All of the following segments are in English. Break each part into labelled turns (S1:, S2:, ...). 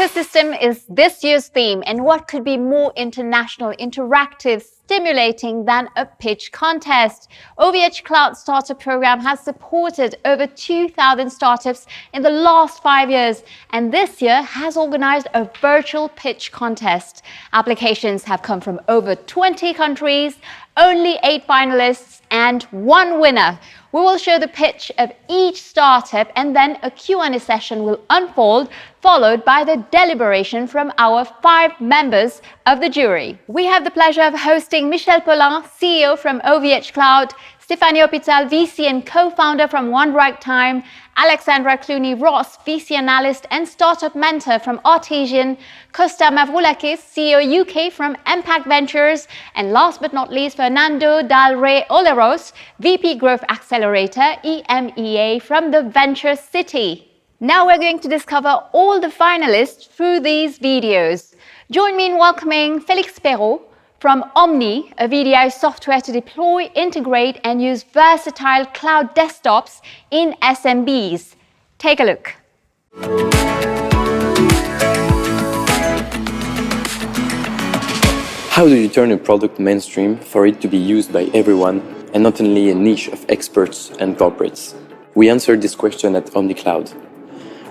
S1: ecosystem is this year's theme, and what could be more international, interactive, stimulating than a pitch contest? OVH Cloud Startup Program has supported over 2,000 startups in the last 5 years, and this year has organized a virtual pitch contest. Applications have come from over 20 countries, only 8 finalists and 1 winner. We will show the pitch of each startup, and then a Q&A session will unfold, followed by the deliberation from our 5 members of the jury. We have the pleasure of hosting Michel Paulin, CEO from OVH Cloud, Stéphanie Hôpital, VC and co-founder from One Right Time, Alexandra Clooney-Ross, VC analyst and startup mentor from Artesian, Costa Mavroulakis, CEO UK from Impact Ventures, and last but not least, Fernando Del Rey Oleros, VP Growth Accelerator, EMEA from the Venture City. Now we're going to discover all the finalists through these videos. Join me in welcoming Félix Perrault from Omni, a VDI software to deploy, integrate, and use versatile cloud desktops in SMBs. Take a look.
S2: How do you turn a product mainstream for it to be used by everyone and not only a niche of experts and corporates? We answered this question at Omni Cloud.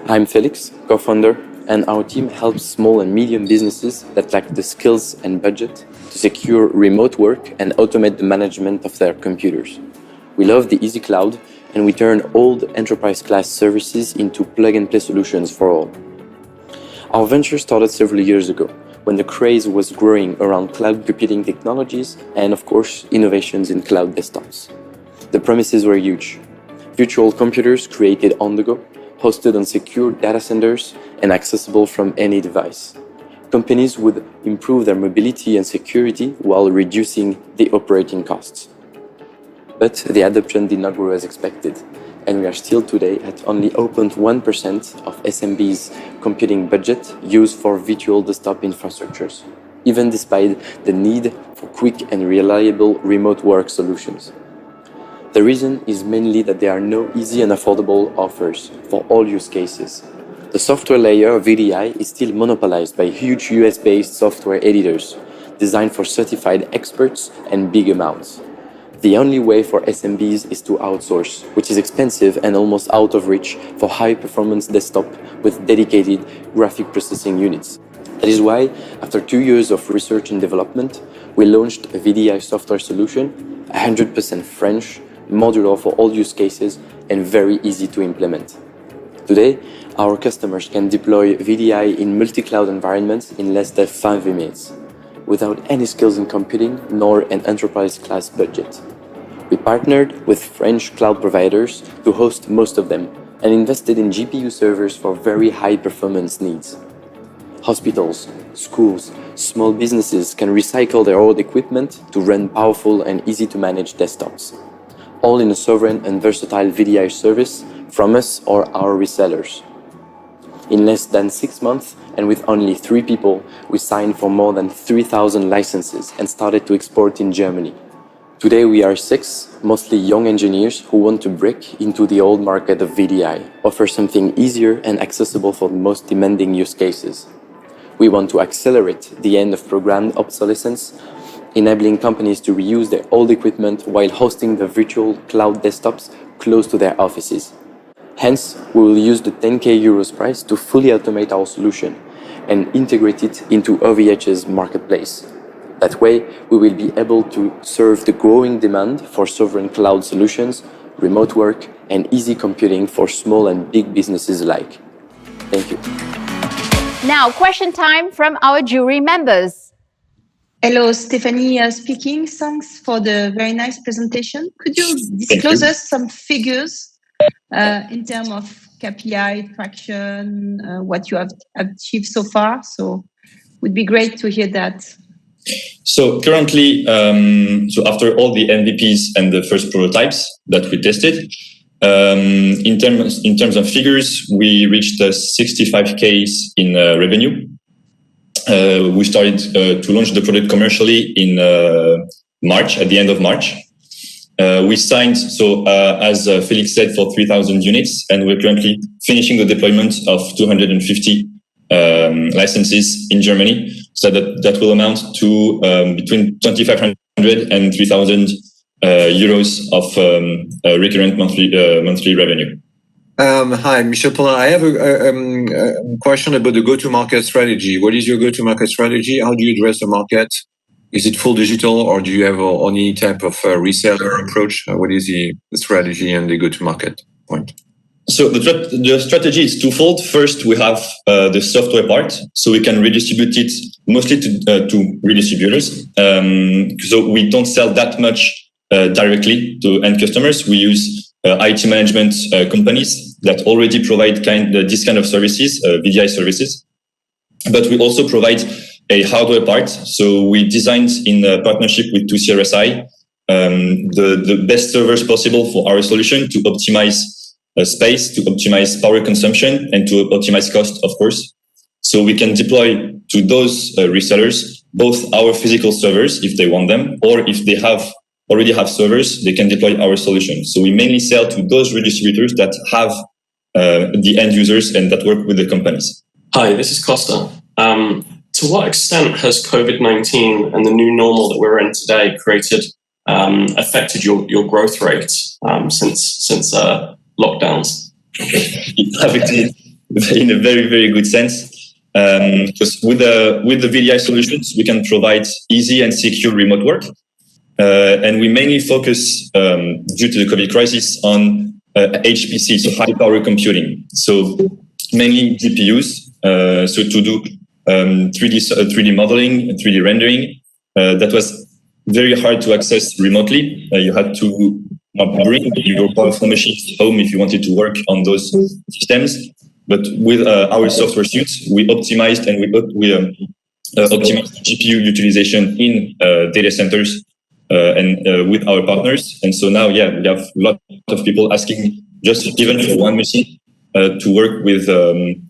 S2: I'm Felix, co-founder, and our team helps small and medium businesses that lack the skills and budget to secure remote work and automate the management of their computers. We love the easy cloud, and we turn old enterprise-class services into plug-and-play solutions for all. Our venture started several years ago, when the craze was growing around cloud computing technologies and, of course, innovations in cloud desktops. The promises were huge. Virtual computers created on the go, hosted on secure data centers and accessible from any device. Companies would improve their mobility and security while reducing the operating costs. But the adoption did not grow as expected, and we are still today at only 0.1% of SMB's computing budget used for virtual desktop infrastructures, even despite the need for quick and reliable remote work solutions. The reason is mainly that there are no easy and affordable offers for all use cases. The software layer of VDI is still monopolized by huge US-based software editors, designed for certified experts and big amounts. The only way for SMBs is to outsource, which is expensive and almost out of reach for high-performance desktop with dedicated graphic processing units. That is why, after 2 years of research and development, we launched a VDI software solution, 100% French, modular for all use cases, and very easy to implement. Today, our customers can deploy VDI in multi-cloud environments in less than 5 minutes, without any skills in computing nor an enterprise-class budget. We partnered with French cloud providers to host most of them and invested in GPU servers for very high-performance needs. Hospitals, schools, small businesses can recycle their old equipment to run powerful and easy-to-manage desktops, all in a sovereign and versatile VDI service from us or our resellers. In less than 6 months, and with only 3 people, we signed for more than 3,000 licenses and started to export in Germany. Today we are 6, mostly young engineers who want to break into the old market of VDI, offer something easier and accessible for the most demanding use cases. We want to accelerate the end of programmed obsolescence, enabling companies to reuse their old equipment while hosting the virtual cloud desktops close to their offices. Hence, we will use the 10k euros price to fully automate our solution and integrate it into OVH's marketplace. That way, we will be able to serve the growing demand for sovereign cloud solutions, remote work, and easy computing for small and big businesses alike. Thank you.
S1: Now, question time from our jury members.
S3: Hello, Stéphanie speaking. Thanks for the very nice presentation. Could you disclose us some figures in terms of KPI, traction, what you have achieved so far? So it would be great to hear that.
S4: So currently, so after all the MVPs and the first prototypes that we tested, in terms of figures, we reached 65K in revenue. We started to launch the product commercially in March, at the end of March. We signed, as Felix said, for 3,000 units, and we're currently finishing the deployment of 250 licenses in Germany. So that will amount to between 2,500 and 3,000 euros of recurrent monthly revenue.
S5: Hi, Michel Paulin. I have a question about the go-to-market strategy. What is your go-to-market strategy? How do you address the market? Is it full digital, or do you have any type of reseller approach? What is the strategy and the go-to-market point?
S4: So the strategy is twofold. First, we have the software part, so we can redistribute it mostly to redistributors. So we don't sell that much directly to end customers. We use IT management companies that already provide this kind of services, VDI services. But we also provide a hardware part. So we designed in a partnership with 2CRSI the best servers possible for our solution to optimize space, to optimize power consumption, and to optimize cost, of course. So we can deploy to those resellers both our physical servers if they want them, or if they already have servers, they can deploy our solution. So we mainly sell to those redistributors that have the end users and that work with the companies.
S6: Hi, this is Costa. To what extent has COVID-19 and the new normal that we're in today affected your growth rate since lockdowns?
S4: Affected in a very, very good sense. Because with the VDI solutions, we can provide easy and secure remote work. And we mainly focus, due to the COVID crisis, on HPC, so high power computing. So mainly GPUs, so to do 3D modeling, 3D rendering. That was very hard to access remotely. You had to bring your powerful machines home if you wanted to work on those systems. But with our software suites, we optimized and we optimized GPU utilization in data centers and with our partners. And so now, we have a lot of people asking just even for one machine to work with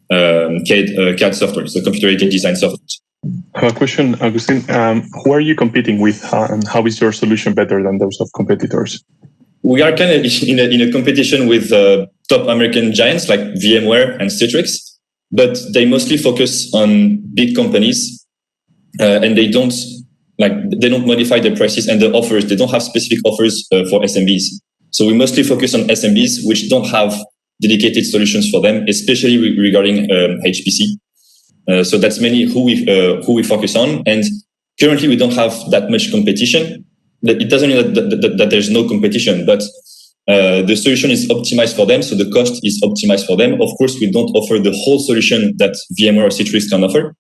S4: CAD software, so computer-aided design software.
S7: Question, Agustin. Who are you competing with, and how is your solution better than those of competitors?
S4: We are kind of in a competition with top American giants like VMware and Citrix, but they mostly focus on big companies, and they don't modify their prices and the offers. They don't have specific offers for SMBs. So we mostly focus on SMBs which don't have dedicated solutions for them, especially regarding HPC. So that's mainly who we focus on. And currently we don't have that much competition. It doesn't mean that there's no competition, but the solution is optimized for them, so the cost is optimized for them. Of course, we don't offer the whole solution that VMware or Citrix can offer,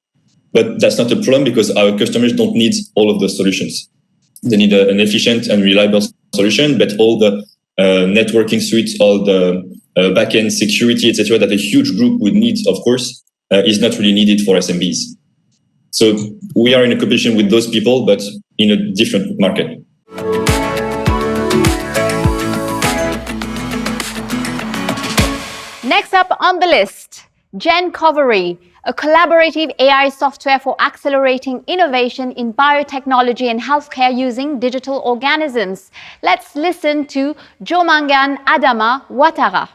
S4: but that's not a problem because our customers don't need all of those solutions. They need an efficient and reliable solution, but all the networking suites, all the backend security, etc., that a huge group would need, of course, is not really needed for SMBs. So we are in a competition with those people, but in a different market.
S1: Next up on the list, Gencovery, a collaborative AI software for accelerating innovation in biotechnology and healthcare using digital organisms. Let's listen to Jomangan Adama Ouattara.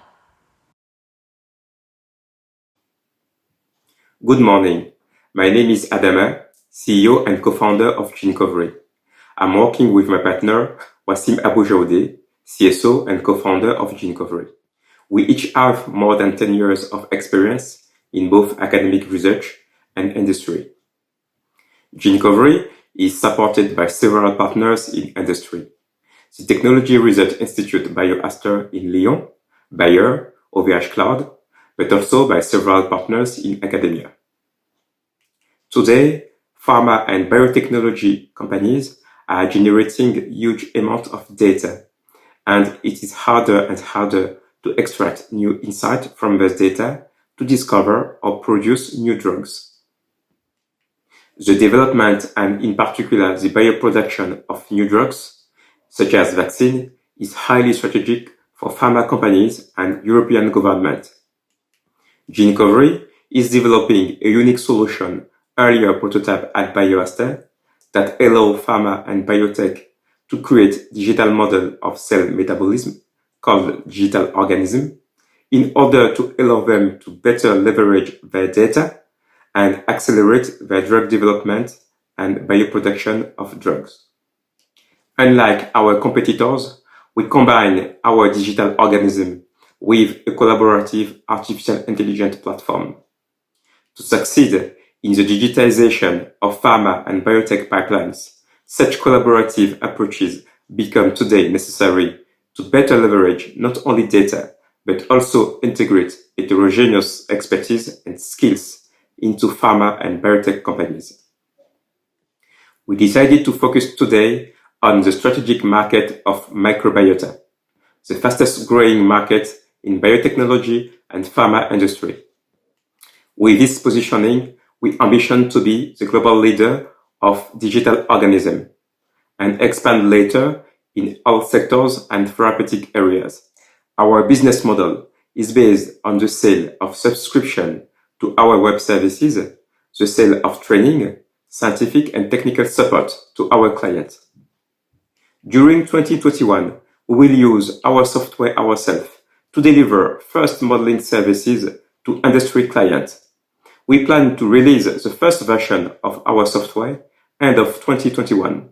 S8: Good morning. My name is Adama, CEO and co-founder of Gencovery. I'm working with my partner, Wassim Aboujaoudeh, CSO and co-founder of Gencovery. We each have more than 10 years of experience in both academic research and industry. Gencovery is supported by several partners in industry. The Technology Research Institute BioAster in Lyon, Bayer, OVH Cloud, but also by several partners in academia. Today, pharma and biotechnology companies are generating huge amounts of data, and it is harder and harder to extract new insight from this data to discover or produce new drugs. The development, and in particular the bioproduction of new drugs, such as vaccine, is highly strategic for pharma companies and European government. Gencovery is developing a unique solution, earlier prototype at BioAster, that allow pharma and biotech to create digital model of cell metabolism called digital organism in order to allow them to better leverage their data and accelerate the drug development and bioproduction of drugs. Unlike our competitors, we combine our digital organism with a collaborative artificial intelligence platform. To succeed in the digitization of pharma and biotech pipelines, such collaborative approaches become today necessary to better leverage not only data, but also integrate heterogeneous expertise and skills into pharma and biotech companies. We decided to focus today on the strategic market of microbiota, the fastest growing market in biotechnology and pharma industry. With this positioning, we ambition to be the global leader of digital organism and expand later in all sectors and therapeutic areas. Our business model is based on the sale of subscription to our web services, the sale of training, scientific and technical support to our clients. During 2021, we will use our software ourselves to deliver first modeling services to industry clients. We plan to release the first version of our software end of 2021.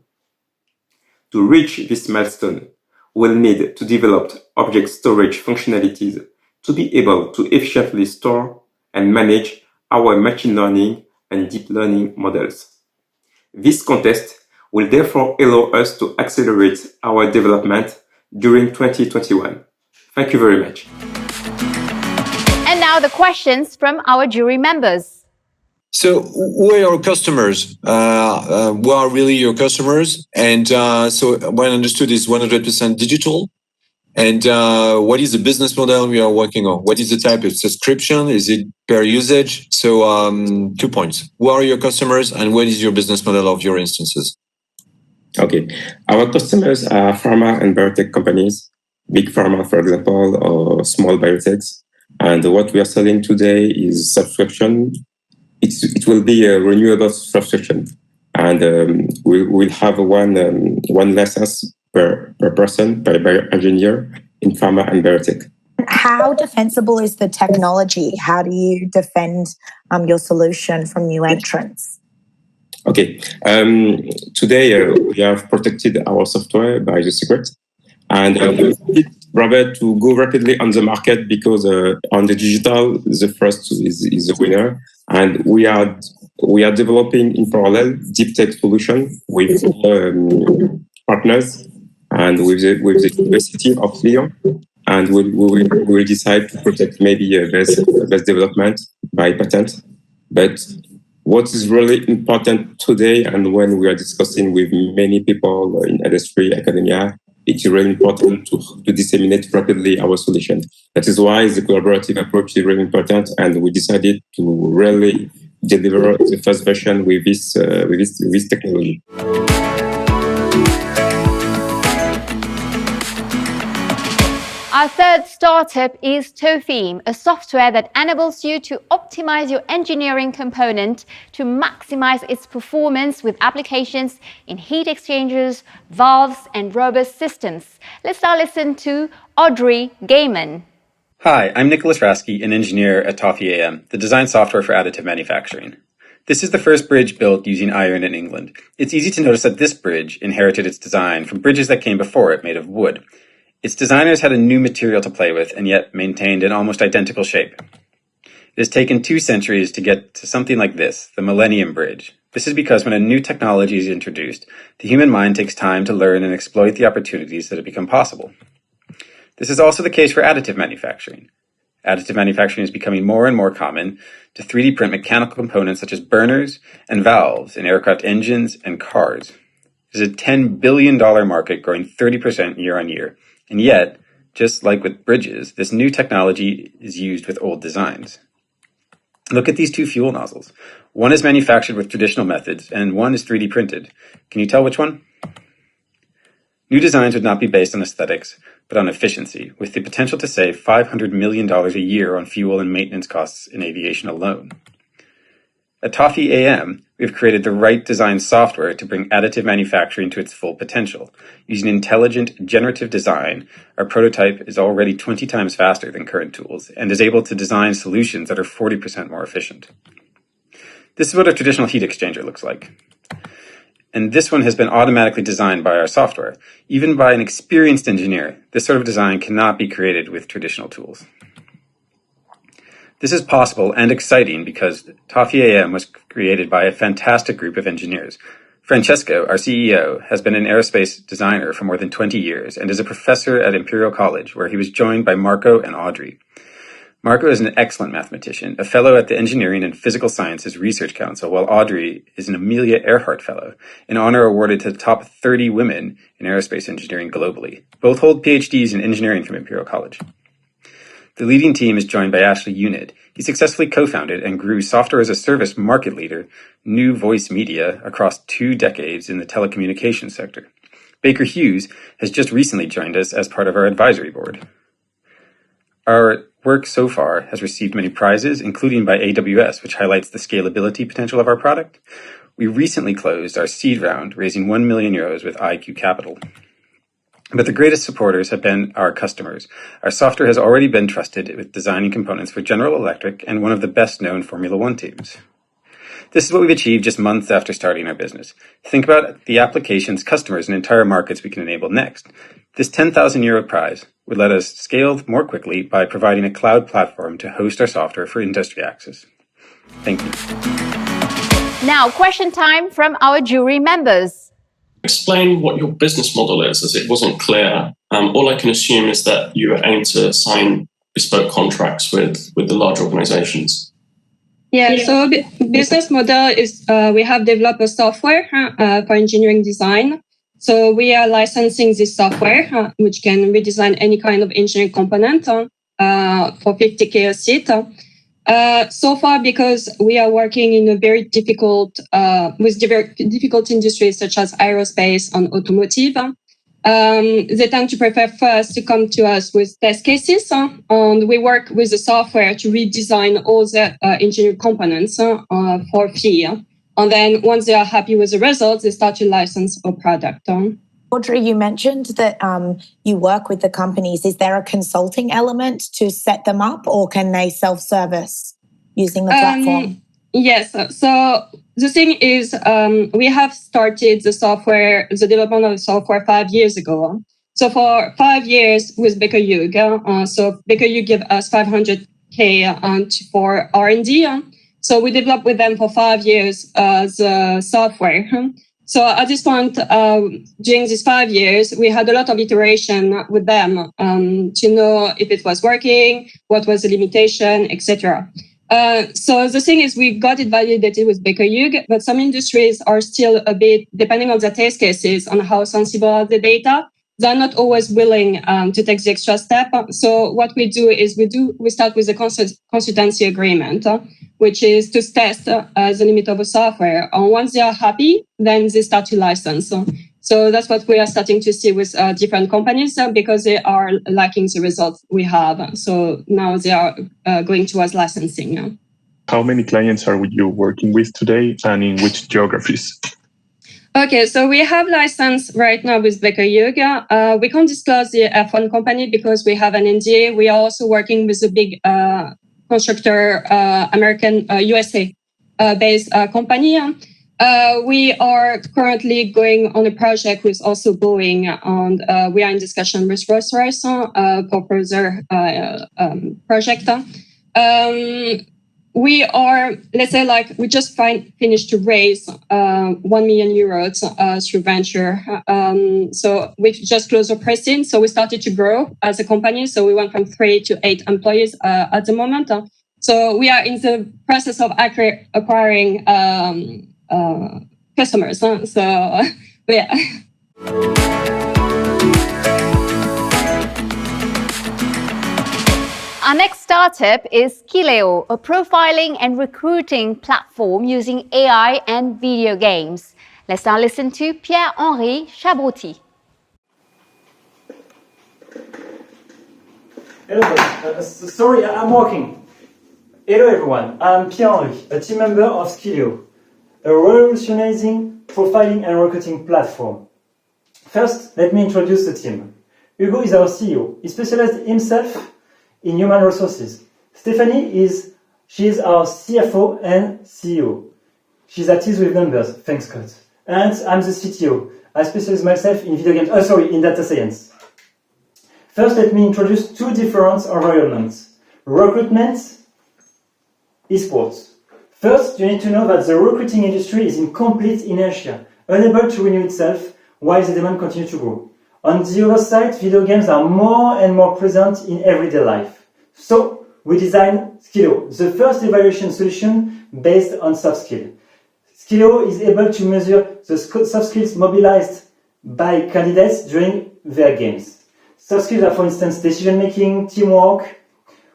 S8: To reach this milestone, we'll need to develop object storage functionalities to be able to efficiently store and manage our machine learning and deep learning models. This context will therefore allow us to accelerate our development during 2021. Thank you very much.
S1: And now the questions from our jury members.
S5: So, who are your customers? Who are really your customers? And so, what I understood is 100% digital. And what is the business model we are working on? What is the type of subscription? Is it per usage? So, 2 points. Who are your customers, and what is your business model of your instances?
S8: Okay, our customers are pharma and biotech companies, big pharma, for example, or small biotechs. And what we are selling today is subscription. It will be a renewable subscription, and we'll have one license per person, per bioengineer in pharma and biotech.
S9: How defensible is the technology? How do you defend your solution from new entrants?
S8: Okay, today we have protected our software by the secret, and we rather to go rapidly on the market because on the digital, the first is the winner. And we are developing in parallel deep tech solution with partners and with the University of Lyon, and we will decide to protect maybe best development by patent. But what is really important today, and when we are discussing with many people in industry, academia, it's really important to disseminate rapidly our solution. That is why the collaborative approach is really important, and we decided to really deliver the first version with this technology.
S1: Our third startup is Totheme, a software that enables you to optimize your engineering component to maximize its performance with applications in heat exchangers, valves, and robust systems. Let's now listen to Audrey Gaiman.
S10: Hi, I'm Nicholas Rasky, an engineer at Toffee AM, the design software for additive manufacturing. This is the first bridge built using iron in England. It's easy to notice that this bridge inherited its design from bridges that came before it made of wood. Its designers had a new material to play with and yet maintained an almost identical shape. It has taken 2 centuries to get to something like this, the Millennium Bridge. This is because when a new technology is introduced, the human mind takes time to learn and exploit the opportunities that have become possible. This is also the case for additive manufacturing. Additive manufacturing is becoming more and more common to 3D print mechanical components such as burners and valves in aircraft engines and cars. It is a $10 billion market growing 30% year on year. And yet, just like with bridges, this new technology is used with old designs. Look at these 2 fuel nozzles. One is manufactured with traditional methods, and one is 3D printed. Can you tell which one? New designs would not be based on aesthetics, but on efficiency, with the potential to save $500 million a year on fuel and maintenance costs in aviation alone. At Toffee AM, we have created the right design software to bring additive manufacturing to its full potential. Using intelligent, generative design, our prototype is already 20 times faster than current tools and is able to design solutions that are 40% more efficient. This is what a traditional heat exchanger looks like. And this one has been automatically designed by our software. Even by an experienced engineer, this sort of design cannot be created with traditional tools. This is possible and exciting because Toffee AM was created by a fantastic group of engineers. Francesco, our CEO, has been an aerospace designer for more than 20 years and is a professor at Imperial College, where he was joined by Marco and Audrey. Marco is an excellent mathematician, a fellow at the Engineering and Physical Sciences Research Council, while Audrey is an Amelia Earhart Fellow, an honor awarded to the top 30 women in aerospace engineering globally. Both hold PhDs in engineering from Imperial College. The leading team is joined by Ashley Unid. He successfully co-founded and grew software as a service market leader, New Voice Media, across 2 decades in the telecommunications sector. Baker Hughes has just recently joined us as part of our advisory board. Our work so far has received many prizes, including by AWS, which highlights the scalability potential of our product. We recently closed our seed round, raising 1 million euros with IQ Capital. But the greatest supporters have been our customers. Our software has already been trusted with designing components for General Electric and one of the best-known Formula One teams. This is what we've achieved just months after starting our business. Think about the applications, customers, and entire markets we can enable next. This 10,000 euro prize would let us scale more quickly by providing a cloud platform to host our software for industry access. Thank you.
S1: Now, question time from our jury members.
S6: Explain what your business model is, as it wasn't clear. All I can assume is that you aim to sign bespoke contracts with the large organizations.
S11: Yeah, so business model is we have developed a software for engineering design. So we are licensing this software, which can redesign any kind of engineering component for 50K a seat. So far, because we are working in a very difficult, with difficult industries such as aerospace and automotive, they tend to prefer first to come to us with test cases, and we work with the software to redesign all the engineering components for a fee. And then once they are happy with the results, they start to license our product.
S9: Audrey, you mentioned that you work with the companies. Is there a consulting element to set them up, or can they self-service using the platform?
S11: Yes. So the thing is, we have started the development of the software 5 years ago. So for 5 years with Baker Hughes, so Baker Hughes gave us 500K for R&D. So we developed with them for 5 years the software. So at this point, during these 5 years, we had a lot of iteration with them to know if it was working, what was the limitation, etc. So the thing is, we got it validated with Baker Hughes, but some industries are still a bit, depending on the test cases, on how sensible are the data, they're not always willing to take the extra step. So what we do is we start with a consultancy agreement, which is to test the limit of a software. And once they are happy, then they start to license. So that's what we are starting to see with different companies because they are liking the results we have. So now they are going towards licensing.
S7: How many clients are you working with today, and in which geographies?
S11: Okay, so we have license right now with Baker Hughes. We can't disclose the F1 company because we have an NDA. We are also working with a big constructor, American, USA-based company. We are currently going on a project with also Boeing, and we are in discussion with Rolls-Royce for further project. We are, let's say, like we just finished to raise 1 million euros through venture. So we just closed our pricing. So we started to grow as a company. So we went from 3 to 8 employees at the moment. So we are in the process of acquiring customers. So yeah.
S1: Our next startup is Skilleo, a profiling and recruiting platform using AI and video games. Let's now listen to Pierre-Henri Chabrouty.
S12: Hello, sorry, I'm walking. Hello everyone, I'm Pierre-Henri, a team member of Skilleo, a revolutionizing profiling and recruiting platform. First, let me introduce the team. Hugo is our CEO. He specialized himself in human resources. Stephanie is our CFO and CEO. She's a tease with numbers. Thanks, God. And I'm the CTO. I specialize myself in video games. In data science. First, let me introduce two different environments. Recruitment, esports. First, you need to know that the recruiting industry is in complete inertia, unable to renew itself while the demand continues to grow. On the other side, video games are more and more present in everyday life. So, we designed Skilleo, the first evaluation solution based on soft skills. Skilleo is able to measure the soft skills mobilized by candidates during their games. Soft skills are, for instance, decision-making, teamwork.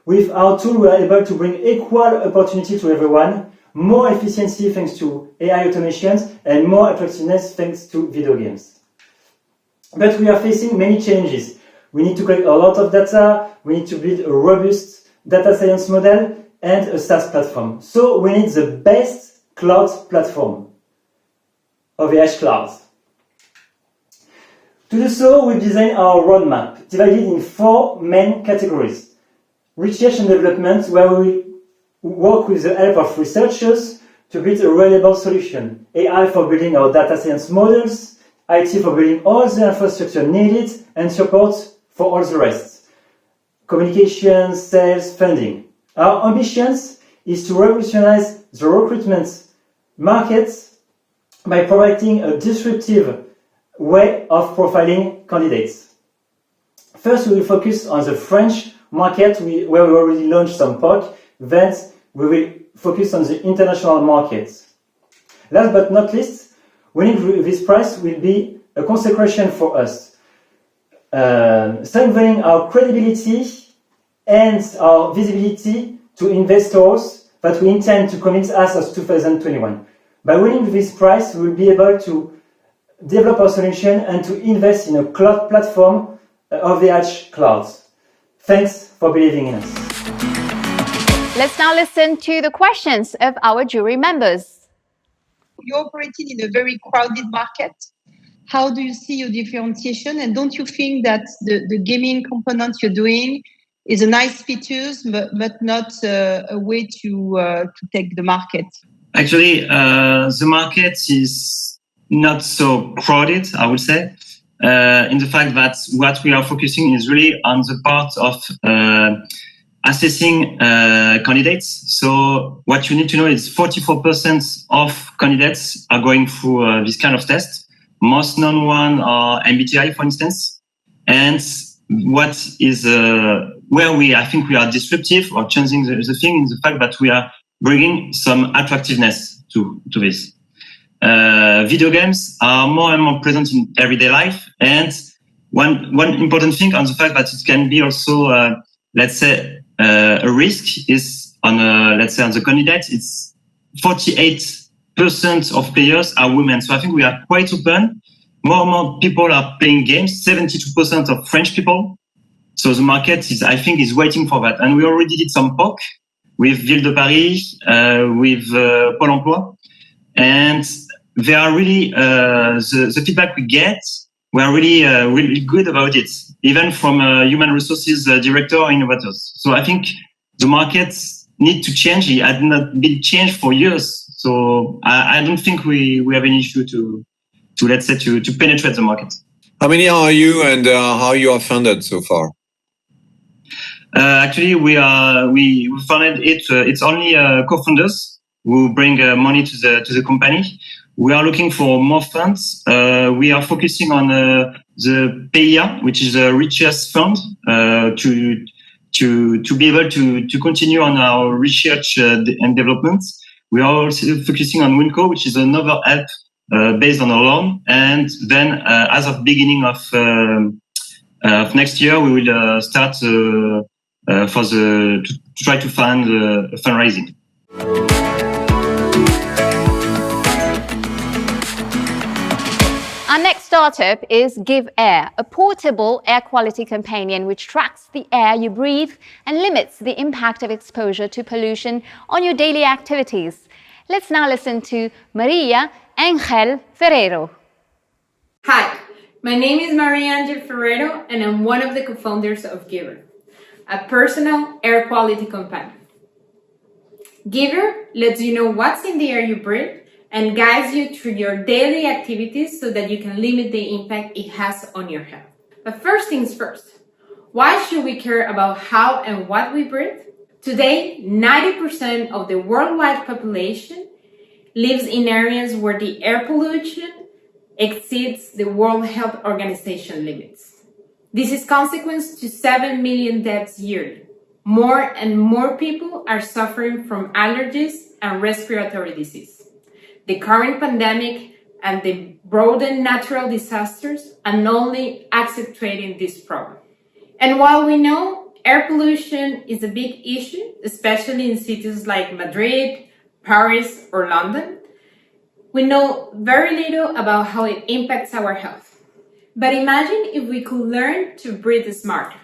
S12: With our tool, we are able to bring equal opportunity to everyone, more efficiency thanks to AI automations, and more attractiveness thanks to video games. But we are facing many challenges. We need to collect a lot of data, we need to build a robust data science model, and a SaaS platform. So we need the best cloud platform, OVH Cloud. To do so, we designed our roadmap, divided in 4 main categories. Research and development, where we work with the help of researchers to build a reliable solution. AI for building our data science models, IT for building all the infrastructure needed, and support for all the rest. Communications, sales, funding. Our ambitions is to revolutionize the recruitment market by providing a disruptive way of profiling candidates. First, we will focus on the French market, where we already launched some POC. Then we will focus on the international markets. Last but not least, winning this prize will be a consecration for us, strengthening our credibility and our visibility to investors that we intend to commit as of 2021. By winning this prize, we will be able to develop our solution and to invest in a cloud platform of the OVH Clouds. Thanks for believing in us.
S1: Let's now listen to the questions of our jury members.
S3: You're operating in a very crowded market. How do you see your differentiation? And don't you think that the gaming component you're doing is a nice feature, but not a way to take the market?
S13: Actually, the market is not so crowded, I would say, in the fact that what we are focusing is really on the part of assessing candidates. So what you need to know is 44% of candidates are going through this kind of test. Most known one are MBTI, for instance. And what is where I think we are disruptive or changing the thing is the fact that we are bringing some attractiveness to this. Video games are more and more present in everyday life. And one important thing on the fact that it can be also, let's say, a risk is on, let's say, on the candidates, it's 48% of players are women. So I think we are quite open. More and more people are playing games, 72% of French people. So the market is, I think, is waiting for that. And we already did some POC with Ville de Paris, with Pôle emploi. And they are really, the feedback we get, we are really, really good about it, even from human resources director or innovators. So I think the markets need to change. It had not been changed for years. So I don't think we have an issue to let's say, to penetrate the market.
S5: How many are you and how you are funded so far?
S13: Actually, we funded it. It's only co-founders who bring money to the company. We are looking for more funds. We are focusing on the PIA, which is the richest fund, to be able to continue on our research and development. We are also focusing on Winco, which is another help based on a loan. And then, as of beginning of next year, we will start to try to fund fundraising.
S1: Our next startup is Givair, a portable air quality companion which tracks the air you breathe and limits the impact of exposure to pollution on your daily activities. Let's now listen to Maria Angel Ferreiro.
S14: Hi, my name is Maria Angel Ferreiro and I'm one of the co-founders of Givair, a personal air quality companion. Givair lets you know what's in the air you breathe and guides you through your daily activities so that you can limit the impact it has on your health. But first things first, why should we care about how and what we breathe? Today, 90% of the worldwide population lives in areas where the air pollution exceeds the World Health Organization limits. This is consequence to 7 million deaths yearly. More and more people are suffering from allergies and respiratory disease. The current pandemic and the broader natural disasters are only accentuating this problem. And while we know air pollution is a big issue, especially in cities like Madrid, Paris, or London, we know very little about how it impacts our health. But imagine if we could learn to breathe smarter.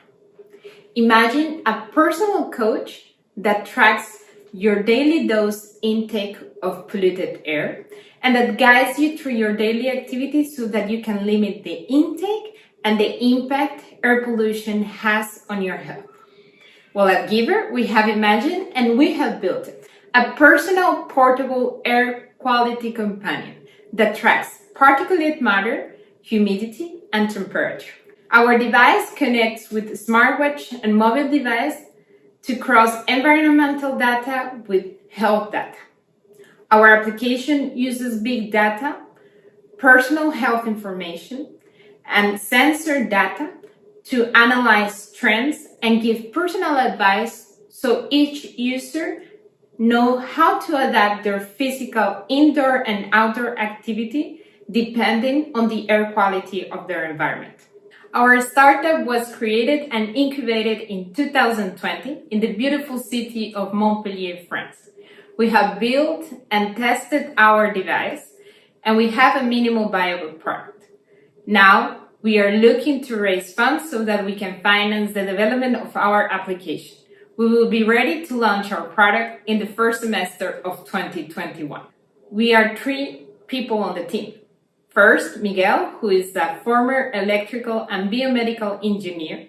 S14: Imagine a personal coach that tracks your daily dose intake of polluted air and that guides you through your daily activities so that you can limit the intake and the impact air pollution has on your health. Well, at Givair, we have imagined and we have built it. A personal portable air quality companion that tracks particulate matter, humidity, and temperature. Our device connects with a smartwatch and mobile device to cross environmental data with health data. Our application uses big data, personal health information, and sensor data to analyze trends and give personal advice so each user knows how to adapt their physical indoor and outdoor activity depending on the air quality of their environment. Our startup was created and incubated in 2020 in the beautiful city of Montpellier, France. We have built and tested our device, and we have a minimal viable product. Now, we are looking to raise funds so that we can finance the development of our application. We will be ready to launch our product in the first semester of 2021. We are 3 people on the team. First, Miguel, who is a former electrical and biomedical engineer.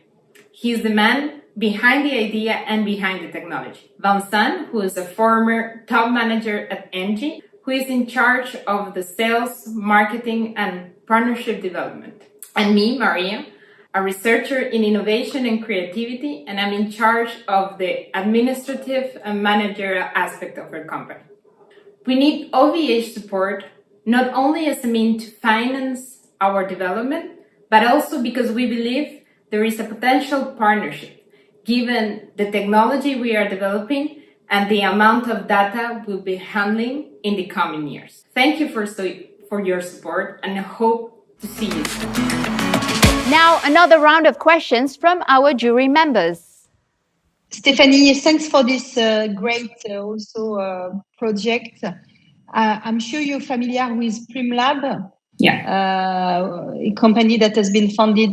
S14: He's the man behind the idea and behind the technology. Vincent, who is a former top manager at Engie, who is in charge of the sales, marketing, and partnership development. And me, Maria, a researcher in innovation and creativity, and I'm in charge of the administrative and managerial aspect of our company. We need OVH support not only as a means to finance our development, but also because we believe there is a potential partnership, given the technology we are developing and the amount of data we'll be handling in the coming years. Thank you for your support, and I hope to see you soon.
S1: Now, another round of questions from our jury members.
S3: Stephanie, thanks for this great project. I'm sure you're familiar with PrimLab.
S14: Yeah.
S3: A company that has been founded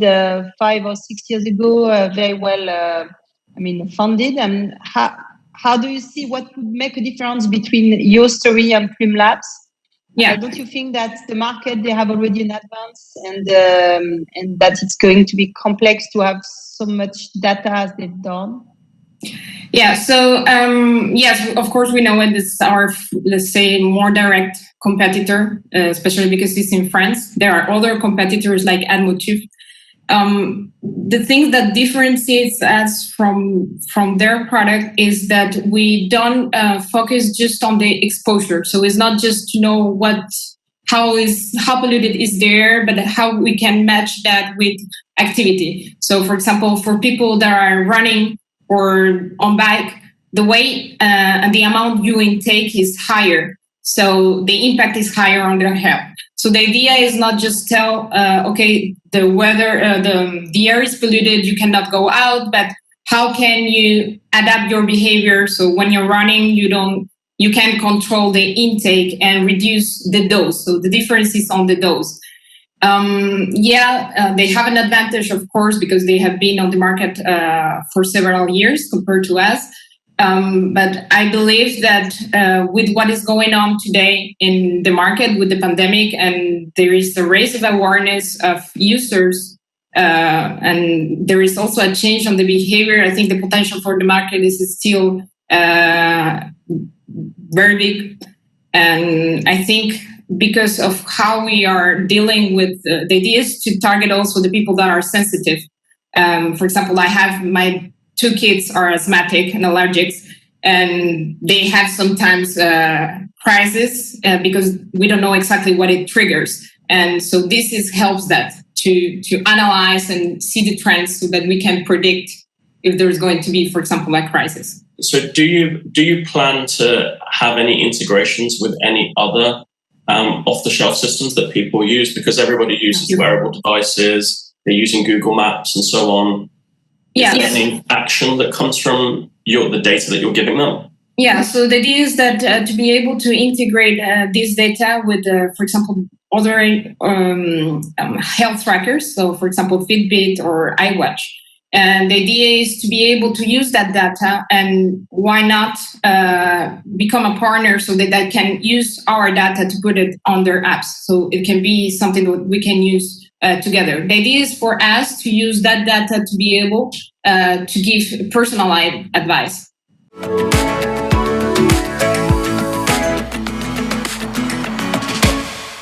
S3: 5 or 6 years ago, very well, funded. And how do you see what would make a difference between your story and PrimLab's?
S14: Yeah.
S3: Don't you think that the market, they have already an advance and that it's going to be complex to have so much data as they've done?
S14: Yeah, so yes, of course we know it is our, let's say, more direct competitor, especially because it's in France. There are other competitors like Admotuf. The thing that differentiates us from their product is that we don't focus just on the exposure. So it's not just to know how polluted is there, but how we can match that with activity. So for example, for people that are running or on bike, the weight and the amount you intake is higher. So the impact is higher on their health. So the idea is not just tell, okay, the weather, the air is polluted, you cannot go out, but how can you adapt your behavior so when you're running, you can control the intake and reduce the dose. So the difference is on the dose. They have an advantage, of course, because they have been on the market for several years compared to us. But I believe that with what is going on today in the market with the pandemic, and there is a raise of awareness of users, and there is also a change on the behavior. I think the potential for the market is still very big.
S15: And I think because of how we are dealing with the idea is to target also the people that are sensitive. For example, I have my 2 kids are asthmatic and allergics, and they have sometimes crisis because we don't know exactly what it triggers. And so this helps that to analyze and see the trends so that we can predict if there's going to be, for example, a crisis.
S6: So do you plan to have any integrations with any other off-the-shelf systems that people use? Because everybody uses wearable devices, they're using Google Maps and so on. Is there any action that comes from the data that you're giving them?
S15: Yeah, so the idea is that to be able to integrate this data with, for example, other health trackers, so for example, Fitbit or iWatch. And the idea is to be able to use that data, and why not become a partner so that they can use our data to put it on their apps. So it can be something that we can use together. The idea is for us to use that data to be able to give personalized advice.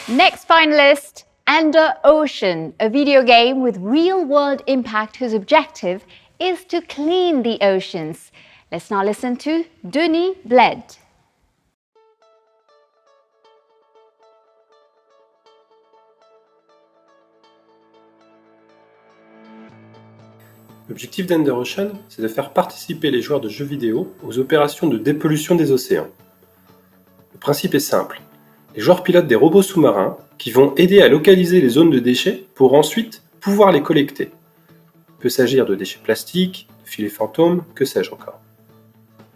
S1: Next finalist, Ender Ocean, a video game with real-world impact whose objective is to clean the oceans. Let's now listen to Denis Bled.
S16: L'objectif d'Ender Ocean, c'est de faire participer les joueurs de jeux vidéo aux opérations de dépollution des océans. Le principe est simple. Les joueurs pilotent des robots sous-marins qui vont aider à localiser les zones de déchets pour ensuite pouvoir les collecter. Il peut s'agir de déchets plastiques, de filets fantômes, que sais-je encore.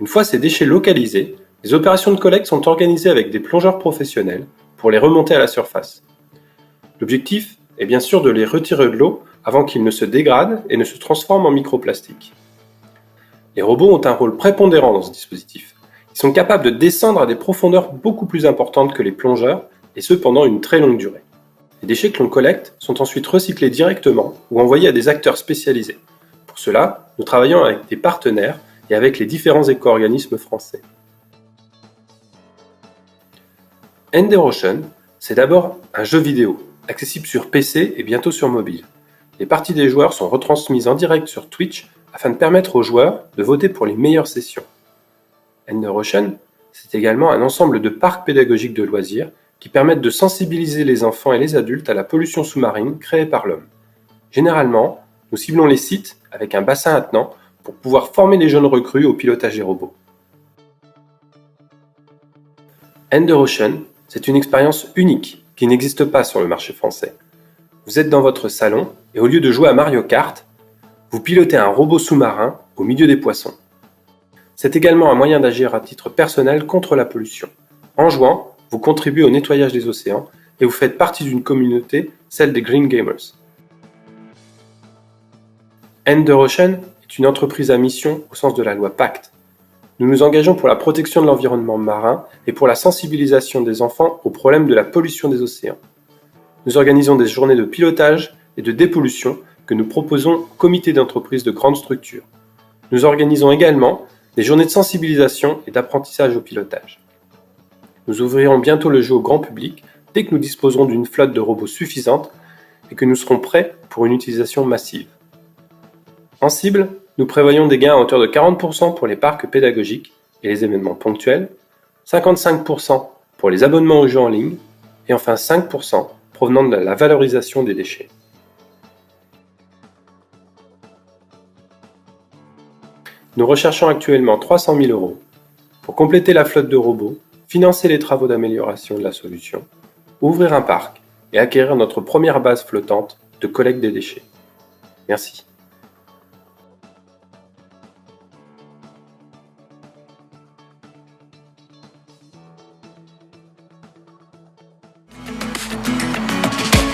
S16: Une fois ces déchets localisés, les opérations de collecte sont organisées avec des plongeurs professionnels pour les remonter à la surface. L'objectif est bien sûr de les retirer de l'eau avant qu'ils ne se dégradent et ne se transforment en microplastiques. Les robots ont un rôle prépondérant dans ce dispositif. Ils sont capables de descendre à des profondeurs beaucoup plus importantes que les plongeurs, et ce pendant une très longue durée. Les déchets que l'on collecte sont ensuite recyclés directement ou envoyés à des acteurs spécialisés. Pour cela, nous travaillons avec des partenaires et avec les différents éco-organismes français. Ender Ocean, c'est d'abord un jeu vidéo, accessible sur PC et bientôt sur mobile. Les parties des joueurs sont retransmises en direct sur Twitch afin de permettre aux joueurs de voter pour les meilleures sessions. Ender Ocean, c'est également un ensemble de parcs pédagogiques de loisirs qui permettent de sensibiliser les enfants et les adultes à la pollution sous-marine créée par l'homme. Généralement, nous ciblons les sites avec un bassin attenant pour pouvoir former les jeunes recrues au pilotage des robots. Ender Ocean, c'est une expérience unique qui n'existe pas sur le marché français. Vous êtes dans votre salon et au lieu de jouer à Mario Kart, vous pilotez un robot sous-marin au milieu des poissons. C'est également un moyen d'agir à titre personnel contre la pollution. En jouant, vous contribuez au nettoyage des océans et vous faites partie d'une communauté, celle des Green Gamers. Ender Ocean est une entreprise à mission au sens de la loi Pacte. Nous nous engageons pour la protection de l'environnement marin et pour la sensibilisation des enfants aux problèmes de la pollution des océans. Nous organisons des journées de pilotage et de dépollution que nous proposons aux comités d'entreprise de grandes structures. Nous organisons également des journées de sensibilisation et d'apprentissage au pilotage. Nous ouvrirons bientôt le jeu au grand public dès que nous disposerons d'une flotte de robots suffisante et que nous serons prêts pour une utilisation massive. En cible, nous prévoyons des gains à hauteur de 40% pour les parcs pédagogiques et les événements ponctuels, 55% pour les abonnements aux jeux en ligne et enfin 5% provenant de la valorisation des déchets. Nous recherchons actuellement 300 000 € pour compléter la flotte de robots, financer les travaux d'amélioration de la solution, ouvrir un parc et acquérir notre première base flottante de collecte des déchets. Merci.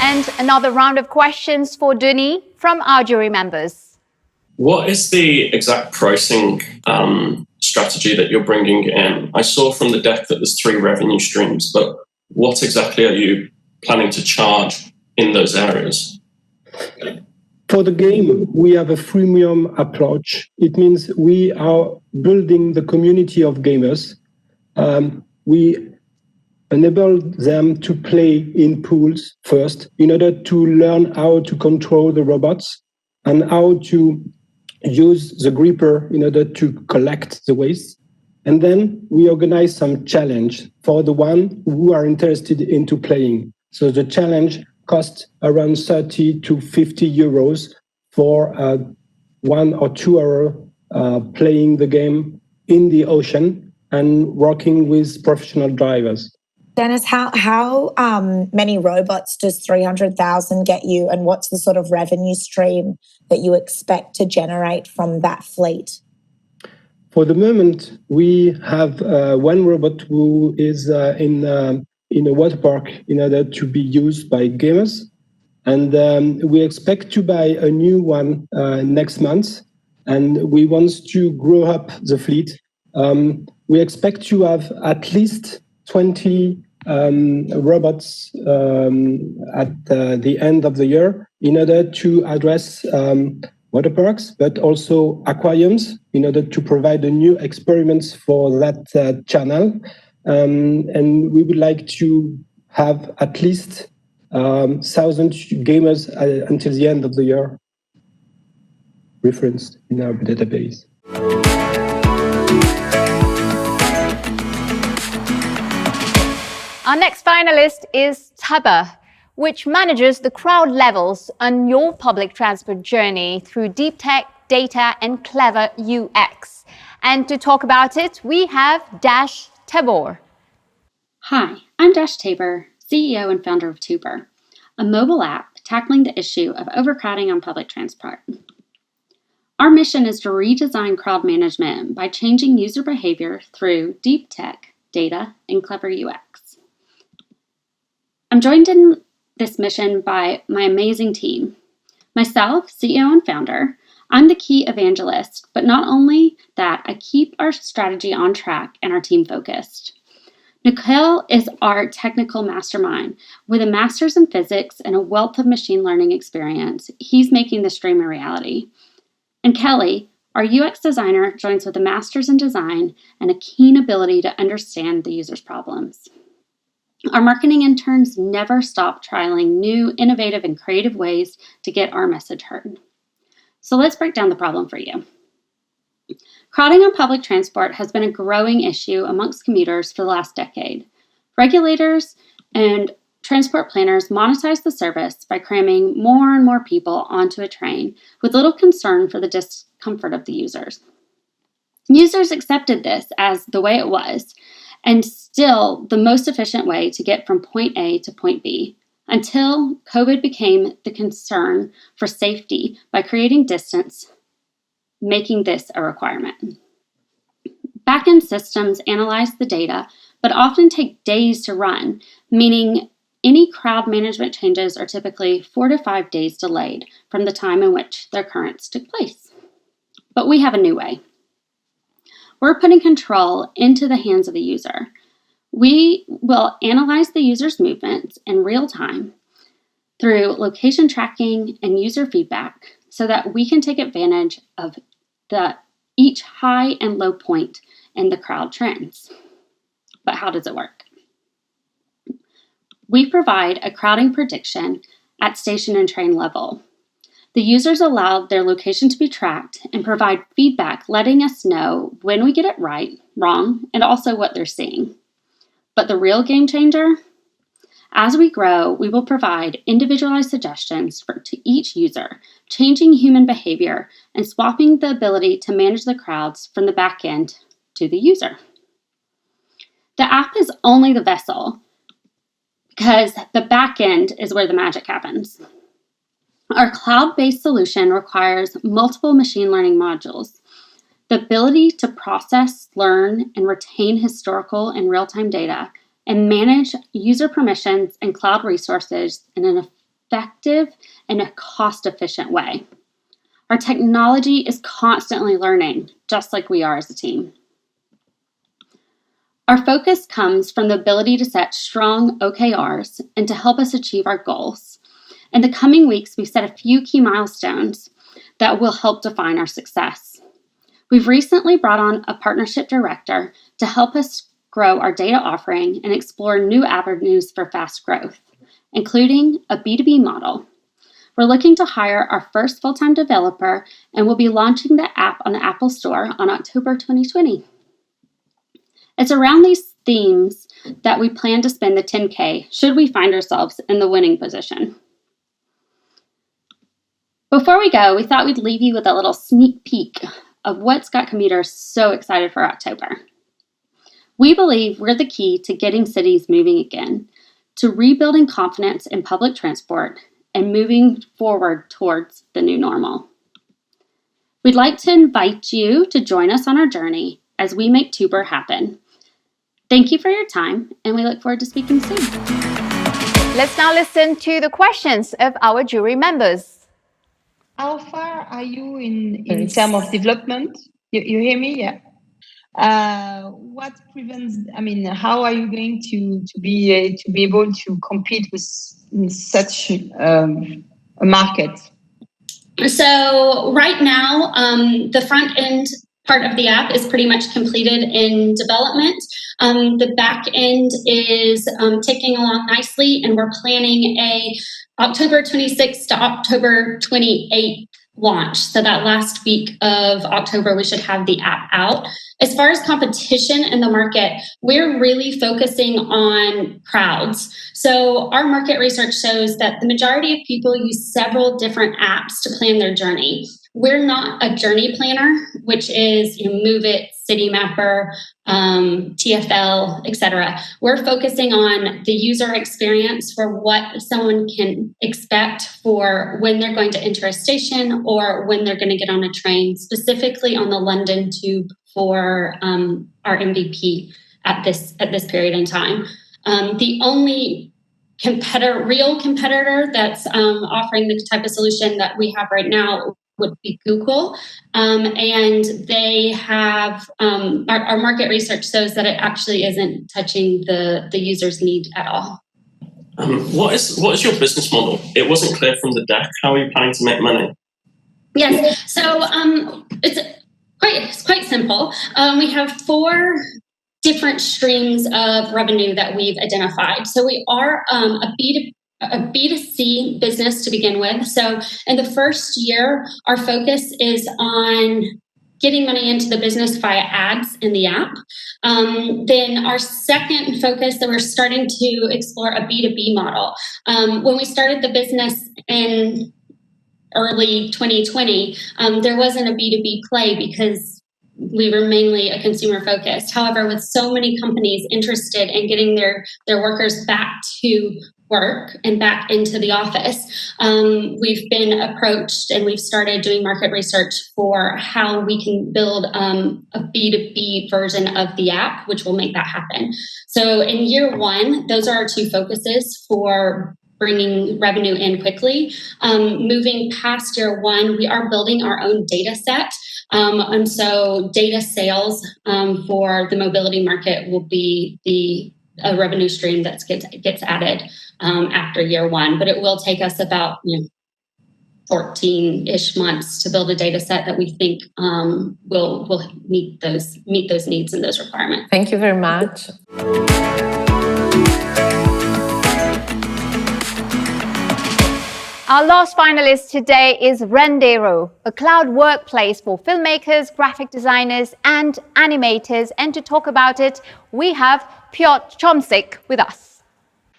S1: And another round of questions for Denis from our jury members.
S6: What is the exact pricing strategy that you're bringing in? I saw from the deck that there's 3 revenue streams, but what exactly are you planning to charge in those areas?
S17: For the game, we have a freemium approach. It means we are building the community of gamers. We enable them to play in pools first in order to learn how to control the robots and how to use the gripper in order to collect the waste. And then we organize some challenge for the one who are interested into playing. So the challenge costs around 30 to 50 euros for 1 or 2 hours playing the game in the ocean and working with professional drivers.
S9: Dennis, how many robots does 300,000 get you, and what's the sort of revenue stream that you expect to generate from that fleet?
S17: For the moment, we have one robot who is in a water park in order to be used by gamers. And we expect to buy a new one next month. And we want to grow up the fleet. We expect to have at least 20 robots at the end of the year in order to address water parks, but also aquariums in order to provide a new experiments for that channel. And we would like to have at least 1,000 gamers until the end of the year referenced in our database.
S1: Our next finalist is Tubr, which manages the crowd levels on your public transport journey through deep tech, data, and clever UX. And to talk about it, we have Dash Tubr.
S18: Hi, I'm Dash Tubr, CEO and founder of Tubr, a mobile app tackling the issue of overcrowding on public transport. Our mission is to redesign crowd management by changing user behavior through deep tech, data, and clever UX. I'm joined in this mission by my amazing team. Myself, CEO and founder, I'm the key evangelist, but not only that, I keep our strategy on track and our team focused. Nicole is our technical mastermind. With a master's in physics and a wealth of machine learning experience, he's making this dream a reality. And Kelly, our UX designer, joins with a master's in design and a keen ability to understand the user's problems. Our marketing interns never stop trialing new, innovative, and creative ways to get our message heard. So let's break down the problem for you. Crowding on public transport has been a growing issue amongst commuters for the last decade. Regulators and transport planners monetize the service by cramming more and more people onto a train with little concern for the discomfort of the users. Users accepted this as the way it was, and still the most efficient way to get from point A to point B, until COVID became the concern for safety by creating distance, making this a requirement. Back-end systems analyze the data, but often take days to run, meaning any crowd management changes are typically 4 to 5 days delayed from the time in which their occurrence took place. But we have a new way. We're putting control into the hands of the user. We will analyze the user's movements in real time through location tracking and user feedback so that we can take advantage of each high and low point in the crowd trends. But how does it work? We provide a crowding prediction at station and train level. The users allow their location to be tracked and provide feedback letting us know when we get it right, wrong, and also what they're seeing. But the real game changer? As we grow, we will provide individualized suggestions to each user, changing human behavior and swapping the ability to manage the crowds from the back end to the user. The app is only the vessel because the back end is where the magic happens. Our cloud-based solution requires multiple machine learning modules, the ability to process, learn, and retain historical and real-time data, and manage user permissions and cloud resources in an effective and a cost-efficient way. Our technology is constantly learning, just like we are as a team. Our focus comes from the ability to set strong OKRs and to help us achieve our goals. In the coming weeks, we've set a few key milestones that will help define our success. We've recently brought on a partnership director to help us grow our data offering and explore new avenues for fast growth, including a B2B model. We're looking to hire our first full-time developer, and we'll be launching the app on the Apple Store on October 2020. It's around these themes that we plan to spend the $10K should we find ourselves in the winning position. Before we go, we thought we'd leave you with a little sneak peek of what's got commuters so excited for October. We believe we're the key to getting cities moving again, to rebuilding confidence in public transport, and moving forward towards the new normal. We'd like to invite you to join us on our journey as we make Tubr happen. Thank you for your time, and we look forward to speaking soon.
S1: Let's now listen to the questions of our jury members.
S3: How far are you in terms of development? You hear me? Yeah. What prevents? I mean, how are you going to be able to compete with such a market?
S18: So right now, the front end part of the app is pretty much completed in development. The back end is ticking along nicely, and we're planning a October 26th to October 28th launch. So that last week of October, we should have the app out. As far as competition in the market, we're really focusing on crowds. So our market research shows that the majority of people use several different apps to plan their journey. We're not a journey planner, which is Move It, City Mapper, TFL, etc. We're focusing on the user experience for what someone can expect for when they're going to enter a station or when they're going to get on a train, specifically on the London Tube for our MVP at this period in time. The only real competitor that's offering the type of solution that we have right now would be Google, and they have our market research shows that it actually isn't touching the user's need at all.
S6: What is your business model? It wasn't clear from the deck. How are you planning to make money?
S18: Yes, so it's quite simple. We have 4 different streams of revenue that we've identified. So we are a B2C business to begin with. So in the first year, our focus is on getting money into the business via ads in the app. Then our second focus that we're starting to explore a B2B model. When we started the business in early 2020, there wasn't a B2B play because we were mainly a consumer focused. However, with so many companies interested in getting their workers back to work and back into the office, we've been approached and we've started doing market research for how we can build a B2B version of the app, which will make that happen. So in year 1, those are our 2 focuses for bringing revenue in quickly. Moving past year 1, we are building our own data set. And so data sales for the mobility market will be a revenue stream that gets added after year 1, but it will take us about 14-ish months to build a data set that we think will meet those needs and those requirements.
S19: Thank you very much.
S1: Our last finalist today is Renderro, a cloud workplace for filmmakers, graphic designers, and animators. And to talk about it, we have Piotr Chomsik with us.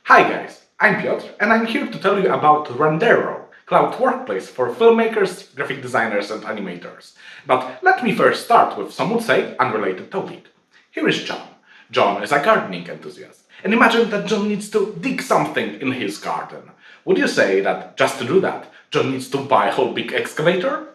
S20: Hi guys, I'm Piotr, and I'm here to tell you about Renderro, cloud workplace for filmmakers, graphic designers, and animators. But let me first start with, some would say, unrelated topic. Here is John. John is a gardening enthusiast. And imagine that John needs to dig something in his garden. Would you say that just to do that, John needs to buy a whole big excavator?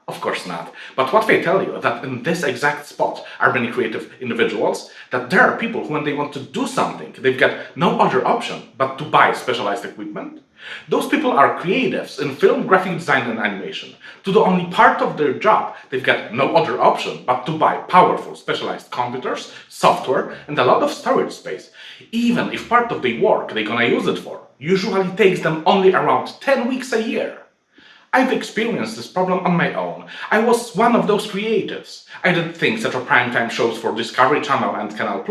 S20: Of course not. But what if I tell you that in this exact spot are many creative individuals, that there are people who, when they want to do something, they've got no other option but to buy specialized equipment? Those people are creatives in film, graphic design, and animation. To do only part of their job, they've got no other option but to buy powerful, specialized computers, software, and a lot of storage space. Even if part of their work they're gonna use it for usually takes them only around 10 weeks a year. I've experienced this problem on my own. I was one of those creatives. I did things such as primetime shows for Discovery Channel and Canal+,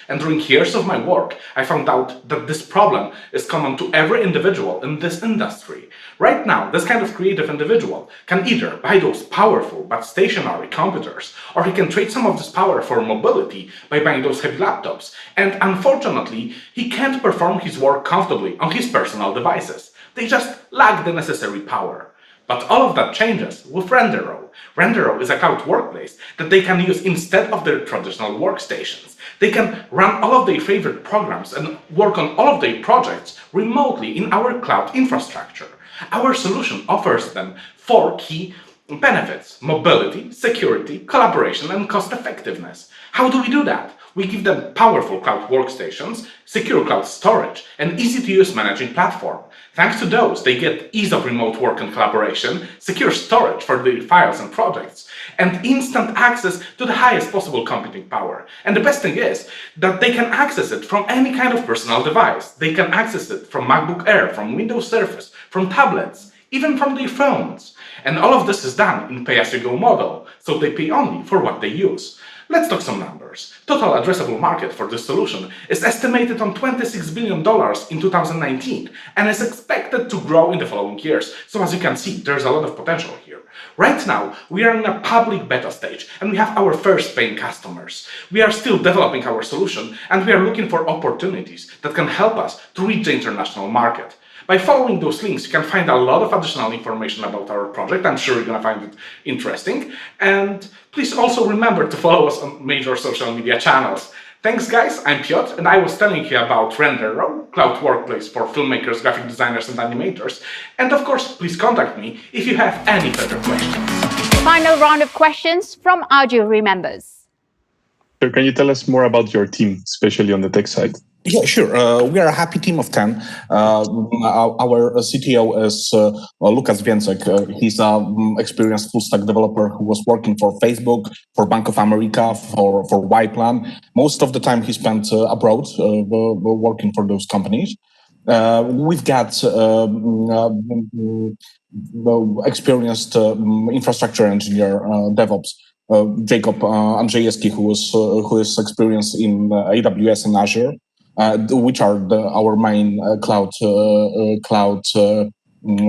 S20: and during years of my work, I found out that this problem is common to every individual in this industry. Right now, this kind of creative individual can either buy those powerful but stationary computers, or he can trade some of this power for mobility by buying those heavy laptops, and unfortunately, he can't perform his work comfortably on his personal devices. They just lack the necessary power. But all of that changes with Renderro. Renderro is a cloud workplace that they can use instead of their traditional workstations. They can run all of their favorite programs and work on all of their projects remotely in our cloud infrastructure. Our solution offers them 4 key benefits: mobility, security, collaboration, and cost effectiveness. How do we do that? We give them powerful cloud workstations, secure cloud storage, and easy-to-use managing platform. Thanks to those, they get ease of remote work and collaboration, secure storage for their files and projects, and instant access to the highest possible computing power. And the best thing is that they can access it from any kind of personal device. They can access it from MacBook Air, from Windows Surface, from tablets, even from their phones. And all of this is done in pay-as-you-go model, so they pay only for what they use. Let's talk some numbers. Total addressable market for this solution is estimated on $26 billion in 2019 and is expected to grow in the following years. So as you can see, there's a lot of potential here. Right now, we are in a public beta stage and we have our first paying customers. We are still developing our solution and we are looking for opportunities that can help us to reach the international market. By following those links, you can find a lot of additional information about our project. I'm sure you're going to find it interesting. And please also remember to follow us on major social media channels. Thanks, guys. I'm Piotr, and I was telling you about Renderro, cloud workplace for filmmakers, graphic designers, and animators. And of course, please contact me if you have any further questions.
S1: Final round of questions from our jury members.
S7: So can you tell us more about your team, especially on the tech side?
S19: Yeah, sure. We are a happy team of 10. Our CTO is Lukas Więcek. He's an experienced full-stack developer who was working for Facebook, for Bank of America, for Yplan. Most of the time he spent abroad working for those companies. We've got experienced infrastructure engineer, DevOps, Jacob Andrzejewski, who is experienced in AWS and Azure. Which are our main cloud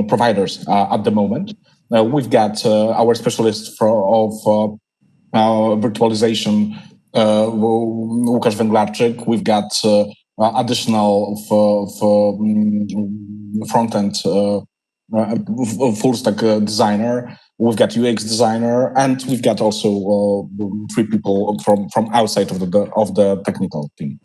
S19: providers at the moment. We've got our specialist of virtualization, Łukasz Węglarczyk. We've got additional front-end full-stack designer. We've got UX designer, and we've got also 3 people from outside of the technical team.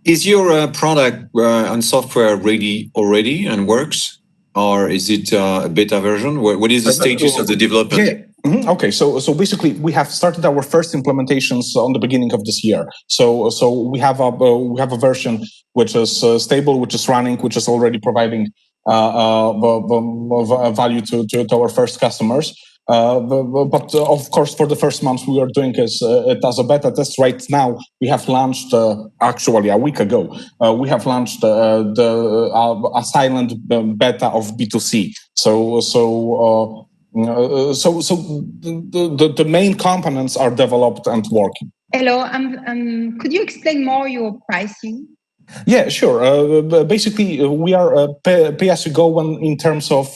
S5: Is your product and software ready already and works, or is it a beta version? What is the status of the development?
S19: Yeah. Mm-hmm. Okay, so basically we have started our first implementations on the beginning of this year. So we have a version which is stable, which is running, which is already providing value to our first customers. But of course, for the first month, we are doing it as a beta test. Right now, we have launched, actually a week ago, we have launched a silent beta of B2C. So the main components are developed and working.
S3: Hello, could you explain more your pricing?
S19: Yeah, sure. Basically, we are pay-as-you-go in terms of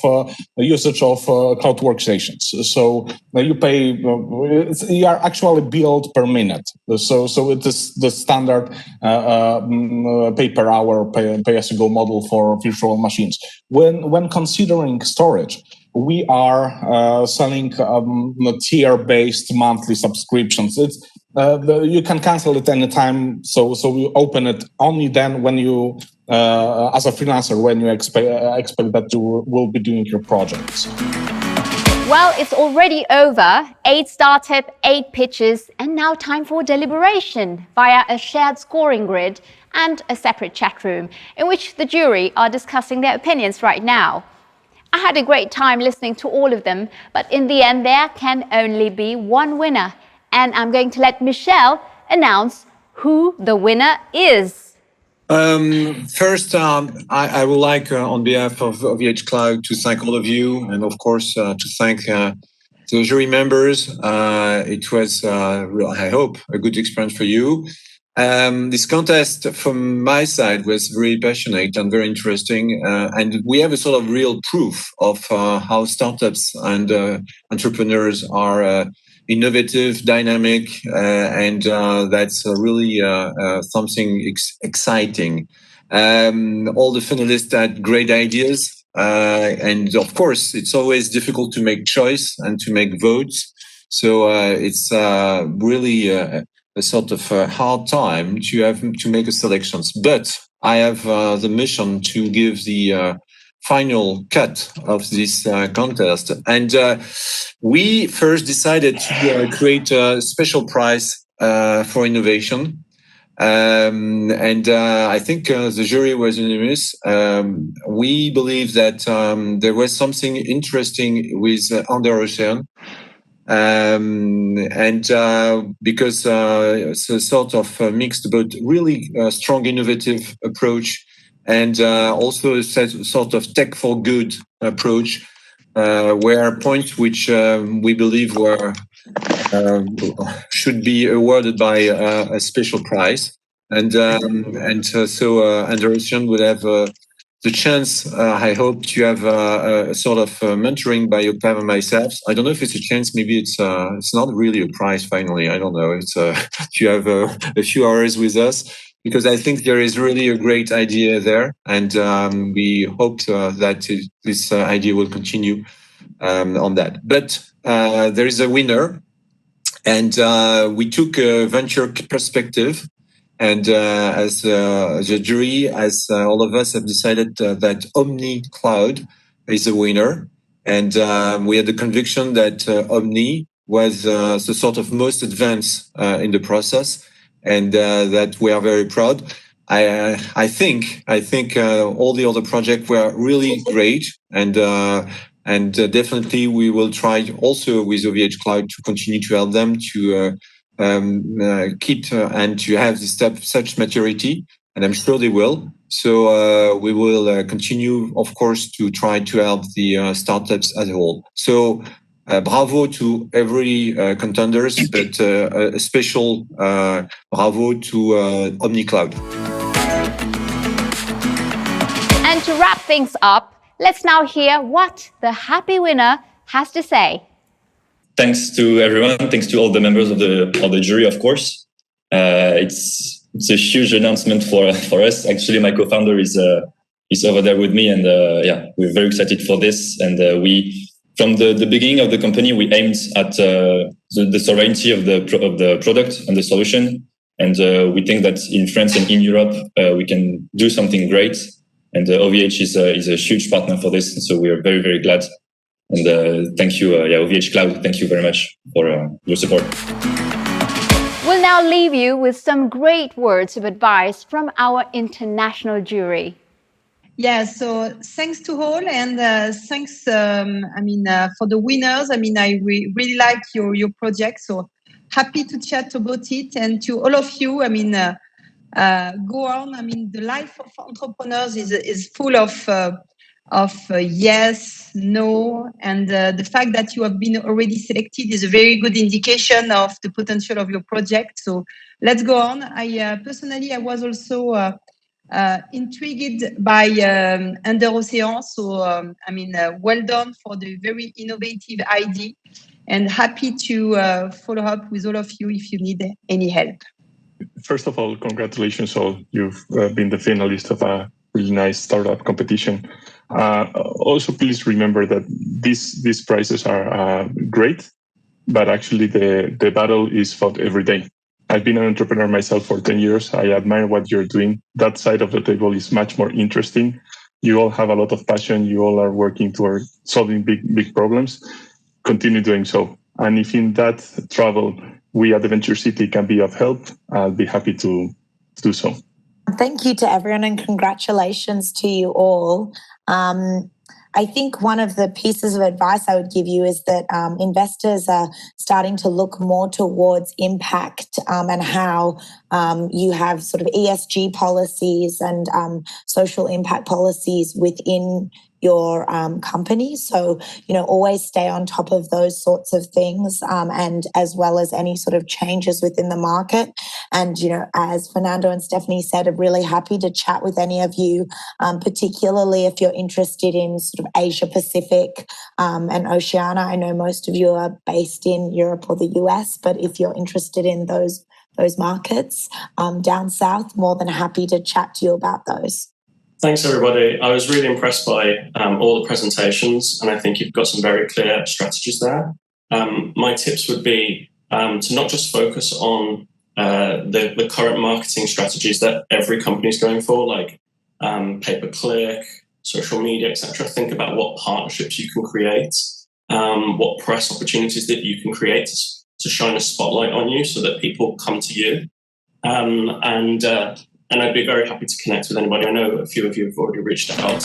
S19: usage of cloud workstations. So you pay, you are actually billed per minute. So it is the standard pay per hour, pay-as-you-go model for virtual machines. When considering storage, we are selling tier-based monthly subscriptions. You can cancel it anytime, so you open it only then when you, as a freelancer, when you expect that you will be doing your projects.
S1: Well, it's already over. 8 startup, 8 pitches, and now time for deliberation via a shared scoring grid and a separate chat room in which the jury are discussing their opinions right now. I had a great time listening to all of them, but in the end there can only be one winner. And I'm going to let Michelle announce who the winner is.
S5: First, I would like, on behalf of OVH Cloud, to thank all of you, and of course, to thank the jury members. It was, I hope, a good experience for you. This contest, from my side, was very passionate and very interesting, and we have a sort of real proof of how startups and entrepreneurs are innovative, dynamic, and that's really something exciting. All the finalists had great ideas, and of course, it's always difficult to make choice and to make votes. So it's really a sort of hard time to have to make a selections. But I have the mission to give the final cut of this contest. And we first decided to create a special prize for innovation. And I think the jury was unanimous. We believe that there was something interesting with Under-Ocean. And because it's a sort of mixed but really strong innovative approach, and also a sort of tech for good approach, where points which we believe were should be awarded by a special prize. And so Under-Ocean would have the chance, I hope, to have a sort of mentoring by Octave and myself. I don't know if it's a chance. Maybe it's not really a prize. Finally, I don't know. It's to have a few hours with us, because I think there is really a great idea there, and we hope that this idea will continue on that. But there is a winner, and we took a venture perspective. And as the jury, as all of us have decided that Omni Cloud is a winner. And we had the conviction that Omni was the sort of most advanced in the process, and that we are very proud. I think all the other projects were really great, and definitely we will try also with OVH Cloud to continue to help them to keep and to have this such maturity, and I'm sure they will. So we will continue, of course, to try to help the startups as a whole. So bravo to every contenders, but a special bravo to OmniCloud.
S1: And to wrap things up, let's now hear what the happy winner has to say.
S4: Thanks to everyone. Thanks to all the members of the jury, of course. It's a huge announcement for us. Actually, my co-founder is over there with me, and yeah, we're very excited for this. And we, from the beginning of the company, we aimed at the sovereignty of the product and the solution. And we think that in France and in Europe, we can do something great. And OVH is a huge partner for this. And so we are very, very glad. And thank you, OVH Cloud. Thank you very much for your support.
S1: We'll now leave you with some great words of advice from our international jury.
S3: Yeah, so thanks to all, and thanks, for the winners. I really like your project, so happy to chat about it. And to all of you, go on. The life of entrepreneurs is full of yes, no, and the fact that you have been already selected is a very good indication of the potential of your project. So let's go on. I was also intrigued by Under-Ocean. So well done for the very innovative idea, and happy to follow up with all of you if you need any help.
S7: First of all, congratulations all. You've been the finalist of a really nice startup competition. Also, please remember that these prizes are great, but actually the battle is fought every day. I've been an entrepreneur myself for 10 years. I admire what you're doing. That side of the table is much more interesting. You all have a lot of passion. You all are working toward solving big problems. Continue doing so. And if in that travel, we at the Venture City can be of help, I'll be happy to do so.
S9: Thank you to everyone, and congratulations to you all. I think one of the pieces of advice I would give you is that investors are starting to look more towards impact and how you have sort of ESG policies and social impact policies within your company. So, always stay on top of those sorts of things and as well as any sort of changes within the market. And, as Fernando and Stephanie said, I'm really happy to chat with any of you, particularly if you're interested in sort of Asia Pacific and Oceania. I know most of you are based in Europe or the US, but if you're interested in those markets down south, more than happy to chat to you about those.
S6: Thanks, everybody. I was really impressed by all the presentations, and I think you've got some very clear strategies there. My tips would be to not just focus on the current marketing strategies that every company is going for, like pay-per-click, social media, etc. Think about what partnerships you can create, what press opportunities that you can create to shine a spotlight on you so that people come to you. And I'd be very happy to connect with anybody. I know a few of you have already reached out.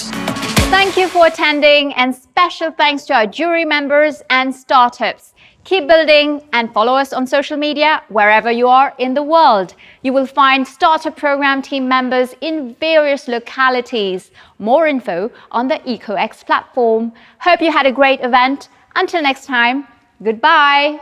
S1: Thank you for attending, and special thanks to our jury members and startups. Keep building and follow us on social media wherever you are in the world. You will find startup program team members in various localities. More info on the EcoX platform. Hope you had a great event. Until next time, goodbye.